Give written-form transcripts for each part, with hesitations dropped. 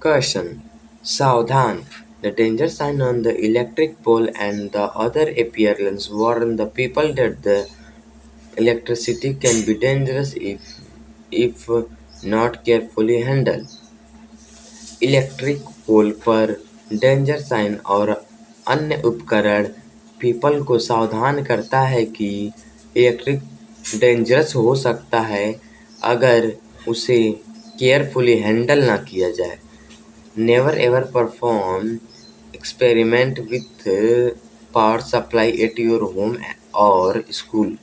Caution. Saudhan. The danger sign on the electric pole and the other appearance warn the people that the electricity can be dangerous if not carefully handled. Electric pole पर danger sign और अन्य उपकरण people को सावधान करता है कि electric dangerous हो सकता है अगर उसे केयरफुली हैंडल ना किया जाए। Never ever perform experiment with power supply at your home और स्कूल।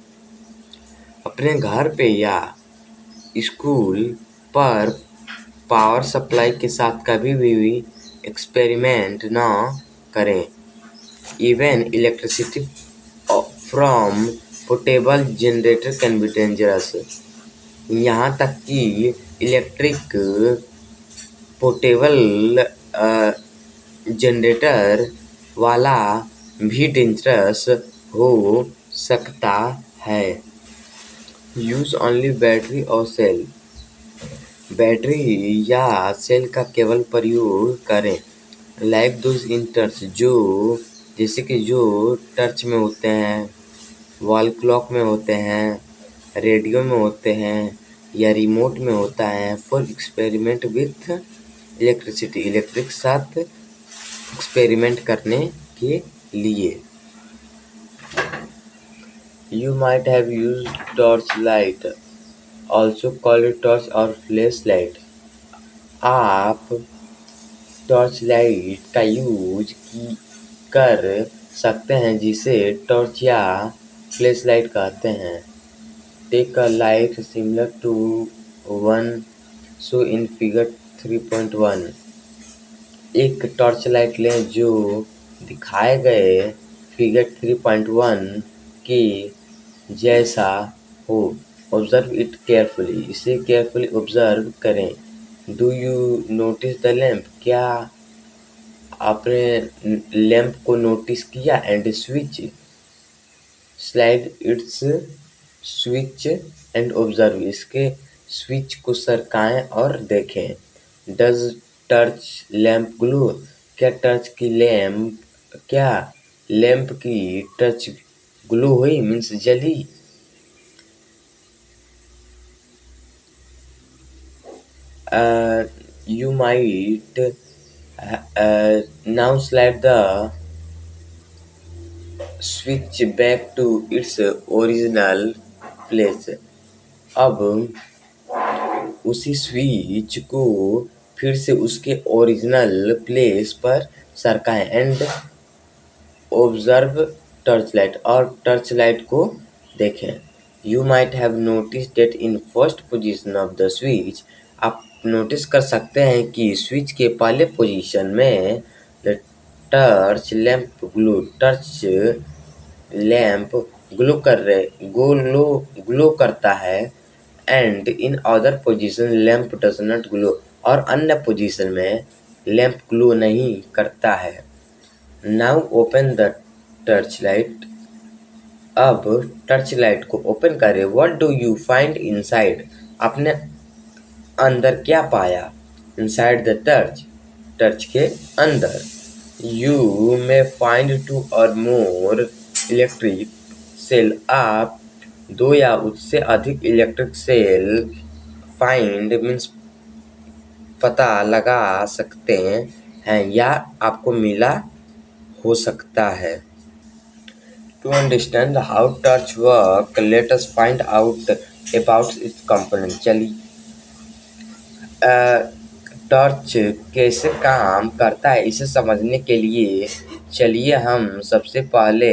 अपने घर पे या स्कूल पर पावर सप्लाई के साथ कभी भी एक्सपेरिमेंट ना करें। Even electricity from portable generator can be dangerous. यहाँ तक कि इलेक्ट्रिक पोर्टेबल जनरेटर वाला भी डेंजरस हो सकता है। यूज ओनली बैटरी और सेल। बैटरी या सेल का केवल प्रयोग करें। लाइक दोज इन टर्च, जैसे कि जो टर्च में होते हैं, वॉल क्लॉक में होते हैं, रेडियो में होते हैं या रिमोट में होता है। For experiment with electricity, electric साथ एक्सपेरिमेंट करने के लिए। You might have used torch light, also called torch और फ्लैश लाइट। आप टॉर्च लाइट का यूज कर सकते हैं, जिसे टॉर्च या फ्लैश लाइट कहते हैं। Take a light similar to one show in figure 3.1। एक टॉर्च लाइट लें जो दिखाए गए फिगर 3.1 के जैसा हो। ऑब्जर्व इट केयरफुली, इसे केयरफुली ऑब्जर्व करें। Do you notice the lamp, क्या आपने लैंप को नोटिस किया। And switch, slide it's switch and observe, इसके स्विच को सरकाएं और देखें। डज टर्च लैंप ग्लो, क्या लैंप की टर्च ग्लो हुई, मीन्स जली। You might now slide the switch back to its original place। अब उसी स्विच को फिर से उसके ओरिजिनल प्लेस पर सरकाएं। एंड ऑब्जर्व टर्च लाइट, और टर्च लाइट को देखें। You might have notice that in first position of the switch, आप नोटिस कर सकते हैं कि स्विच के पहले पोजीशन में द टर्च लैंप ग्लो करता है। And in other position lamp does not glow, और अन्य पोजीशन में लैंप ग्लो नहीं करता है। Now open the torch light, अब टर्च लाइट को ओपन करें। What do you find inside, आपने अंदर क्या पाया। इनसाइड द टर्च के अंदर। यू मे फाइंड 2 और मोर इलेक्ट्रिक सेल, आप 2 या उससे अधिक इलेक्ट्रिक सेल फाइंड मीन्स पता लगा सकते हैं या आपको मिला हो सकता है। To understand how torch work, let us find out about its component। चलिए टॉर्च कैसे काम करता है इसे समझने के लिए चलिए हम सबसे पहले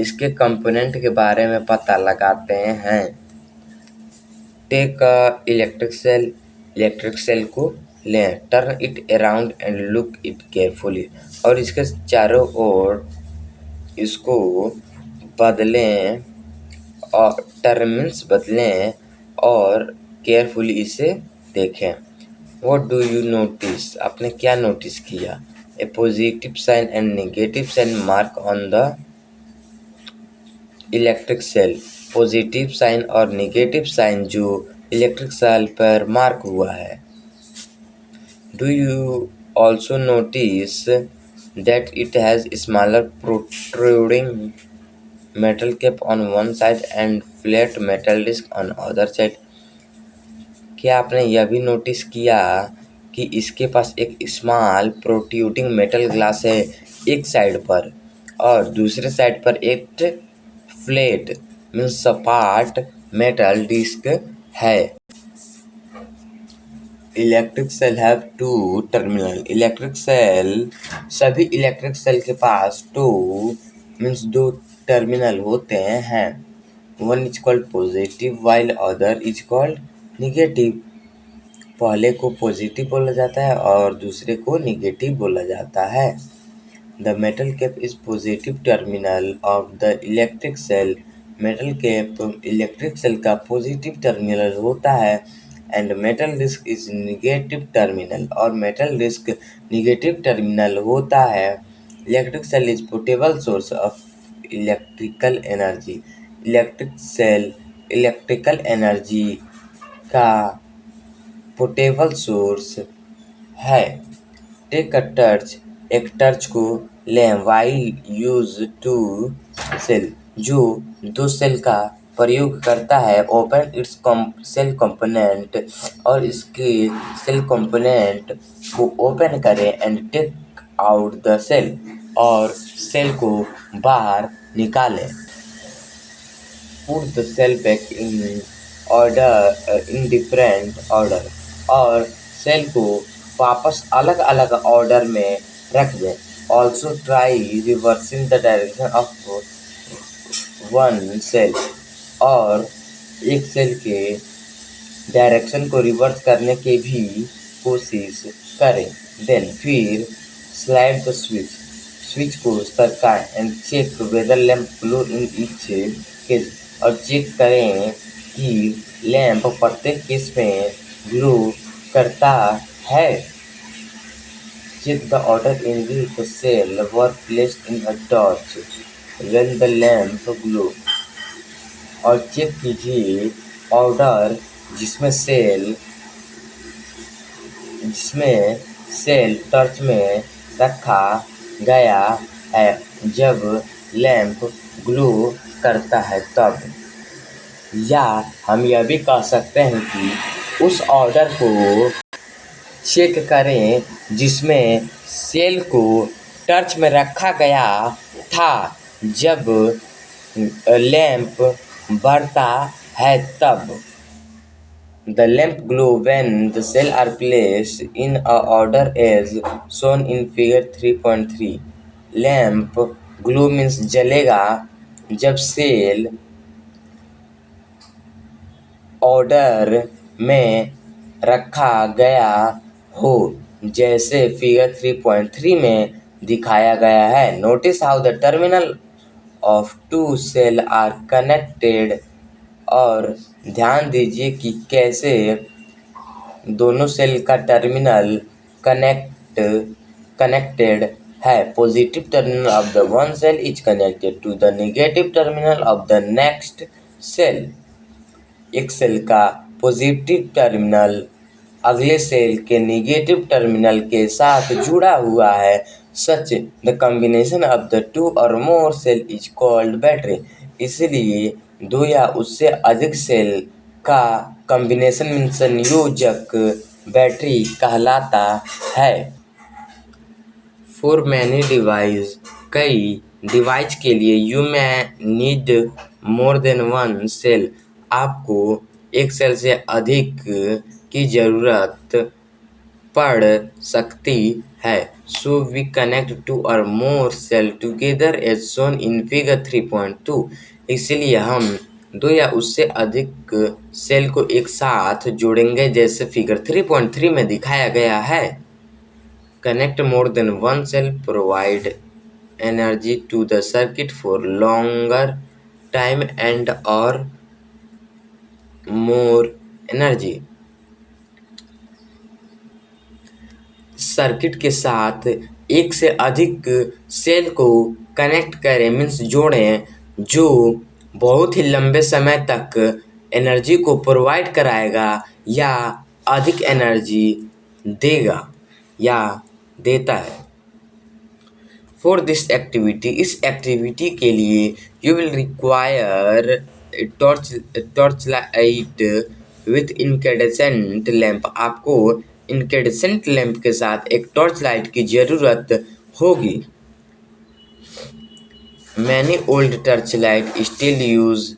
इसके कंपोनेंट के बारे में पता लगाते हैं। टेक इलेक्ट्रिक सेल को लें, turn it around and look it carefully, और इसके चारों ओर इसको बदलें और टर्मिनल्स बदलें और केयरफुली इसे देखें। व्हाट डू यू नोटिस, आपने क्या नोटिस किया। A positive sign and negative sign mark on the electric cell, positive sign और नेगेटिव साइन जो इलेक्ट्रिक सेल पर मार्क हुआ है। Do you also notice that it has smaller protruding metal cap on one side and flat metal disc on other side? क्या आपने यह भी notice किया कि इसके पास एक स्मॉल प्रोट्रूडिंग मेटल ग्लास है एक साइड पर और दूसरे साइड पर एक फ्लैट मीन्स सपाट मेटल डिस्क है। Electric cell have two terminal. सभी इलेक्ट्रिक सेल के पास टू मीन्स दो टर्मिनल होते हैं। One is called positive while other is called negative. पहले को पॉजिटिव बोला जाता है और दूसरे को निगेटिव बोला जाता है। The metal cap is positive terminal of the electric cell. Metal cap electric cell का पॉजिटिव टर्मिनल होता है and metal disc is negative terminal और मेटल डिस्क निगेटिव टर्मिनल होता है। Electric cell is portable source of electrical energy. Electric cell electrical energy का portable source है। Take a torch. एक टर्च को लें वाइल यूज टू सेल जो दो सेल का प्रयोग करता है। ओपन इट्स सेल कंपोनेंट और इसके सेल कंपोनेंट को ओपन करें and take out the cell और सेल को बाहर निकालें। Put the cell back in order in different order और सेल को वापस अलग अलग ऑर्डर में रख दें। Also try reversing the direction of one cell और एक सेल के डायरेक्शन को रिवर्स करने की भी कोशिश करें। देन फिर स्लाइड द स्विच को सरकाएं and check whether lamp glow in each case और चेक करें कि लैंप प्रत्येक केस में ग्लो करता है। Check the order in which the cell were placed in a torch when the lamp glow और चेक कीजिए ऑर्डर जिसमें सेल टॉर्च में रखा गया है जब लैंप ग्लो करता है तब। या हम यह भी कह सकते हैं कि उस ऑर्डर को चेक करें जिसमें सेल को टॉर्च में रखा गया था जब लैंप बढ़ता है तब। The lamp glow when the cells are placed in a order as shown in figure 3.3. Lamp glow means जलेगा जब सेल ऑर्डर में रखा गया हो जैसे फिगर 3.3 में दिखाया गया है। Notice how the terminal of two cell are connected और ध्यान दीजिए कि कैसे दोनों सेल का टर्मिनल कनेक्टेड है। Positive terminal of the one cell is connected to the negative terminal of the next cell. एक सेल का पॉजिटिव टर्मिनल अगले सेल के नेगेटिव टर्मिनल के साथ जुड़ा हुआ है। Such the combination of the two और more cell is called battery. इसलिए दो या उससे अधिक सेल का कॉम्बिनेशन मीन्स संयोजक बैटरी कहलाता है। फॉर मैनी डिवाइस कई डिवाइस के लिए you may need more than one cell. आपको एक सेल से अधिक की ज़रूरत पड़ सकती है। सो वी कनेक्ट टू और more cell together as shown in figure 3.2। इसलिए हम दो या उससे अधिक सेल को एक साथ जोड़ेंगे जैसे फिगर 3.3 में दिखाया गया है। Connect more than one cell provide energy to the circuit for longer time and और मोर एनर्जी। सर्किट के साथ एक से अधिक सेल को कनेक्ट करें मीन्स जोड़ें जो बहुत ही लंबे समय तक एनर्जी को प्रोवाइड कराएगा या अधिक एनर्जी देगा। या देता है। फॉर दिस एक्टिविटी, इस एक्टिविटी के लिए you will require torch light with incandescent lamp. आपको इनकेडेसेंट लैम्प के साथ एक टॉर्च लाइट की ज़रूरत होगी। Many old torch light still use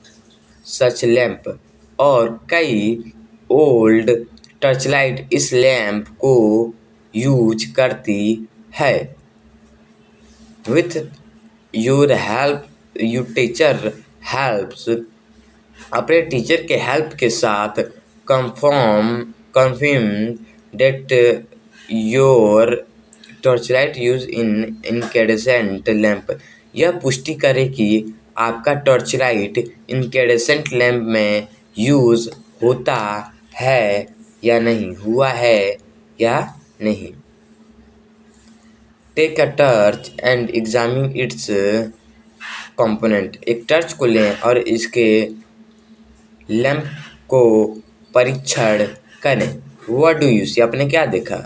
such lamp, और कई ओल्ड टॉर्चलाइट इस लैम्प को यूज करती है। With your help you teacher helps, अपने टीचर के हेल्प के साथ confirm that your torchlight use in incandescent lamp, यह पुष्टि करें कि आपका टॉर्चलाइट इनकेडेसेंट लैम्प में यूज होता है या नहीं, हुआ है या नहीं। Take a torch and examine its component, एक टॉर्च को लें और इसके लैम्प को परीक्षण करें। व्हाट डू यू सी, आपने क्या देखा?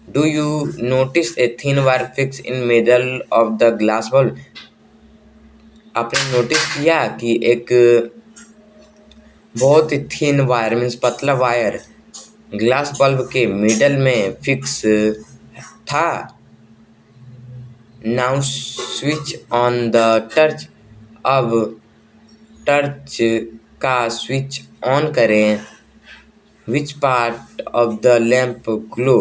Do you notice a thin wire fix in middle of the glass bulb, आपने नोटिस किया कि एक बहुत ही थिन वायर मीन्स पतला वायर ग्लास बल्ब के मिडल में फिक्स था। Now switch on the torch, अब टॉर्च का स्विच ऑन करें। Which part of the lamp glow,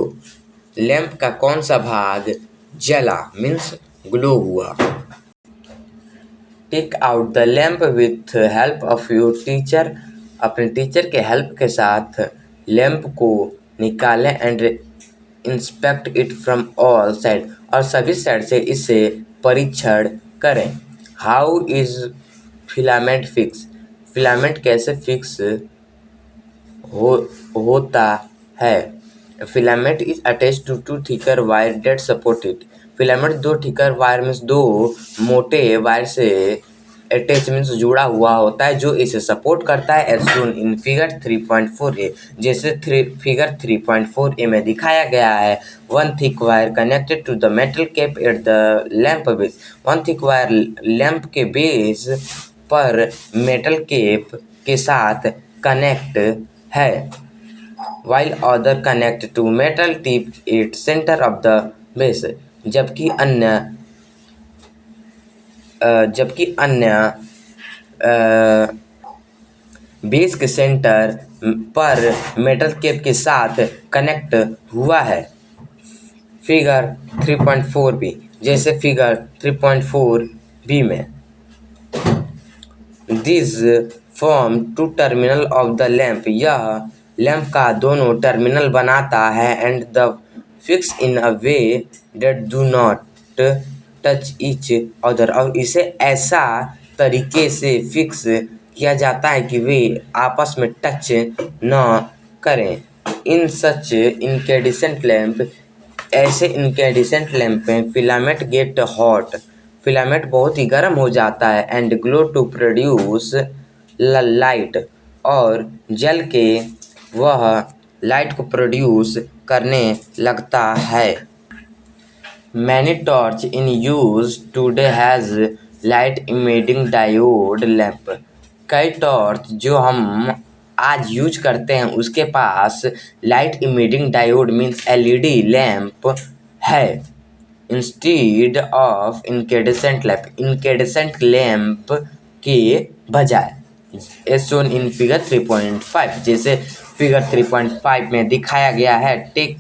lamp का कौन सा भाग जला मीन्स ग्लो हुआ। Take out the lamp with help of your teacher, अपने टीचर के हेल्प के साथ लैम्प को निकालें। And inspect it from all side, और सभी साइड से इसे परीक्षण करें। How is filament fix, filament कैसे फिक्स होता है। Filament is attach to two thicker wire that support it, filament दो थिकर वायर मीन्स दो मोटे वायर से अटैच मीन्स जुड़ा हुआ होता है जो इसे सपोर्ट करता है। As shown in figure 3.4a, जैसे फिगर 3.4a में दिखाया गया है। One thick wire connected to the metal cap at the lamp base, one thick wire lamp के बेस पर मेटल कैप के साथ कनेक्ट है। while other connect to metal tip at center of the base, जबकि अन्य base के centre पर metal cap के साथ कनेक्ट हुआ है। फिगर 3.4b, जैसे फिगर 3.4b में this form two terminal of the lamp, यह लैम्प का दोनों टर्मिनल बनाता है। And the fix in a way that do not touch each other, और इसे ऐसा तरीके से फिक्स किया जाता है कि वे आपस में टच न करें। इन सच इनकेडिसेंट लैम्प, ऐसे इनकेडिसेंट लैम्प में फिलामेंट गेट हॉट, फिलामेंट बहुत ही गर्म हो जाता है। And glow to produce light, और जल के वह लाइट को प्रोड्यूस करने लगता है। Many torch in use today has light emitting diode lamp, कई टॉर्च जो हम आज यूज करते हैं उसके पास light emitting diode means LED lamp है। Instead of incandescent lamp, incandescent lamp के बजाय। एज शोन इन फिगर 3.5, जैसे फिगर 3.5 में दिखाया गया है। टेक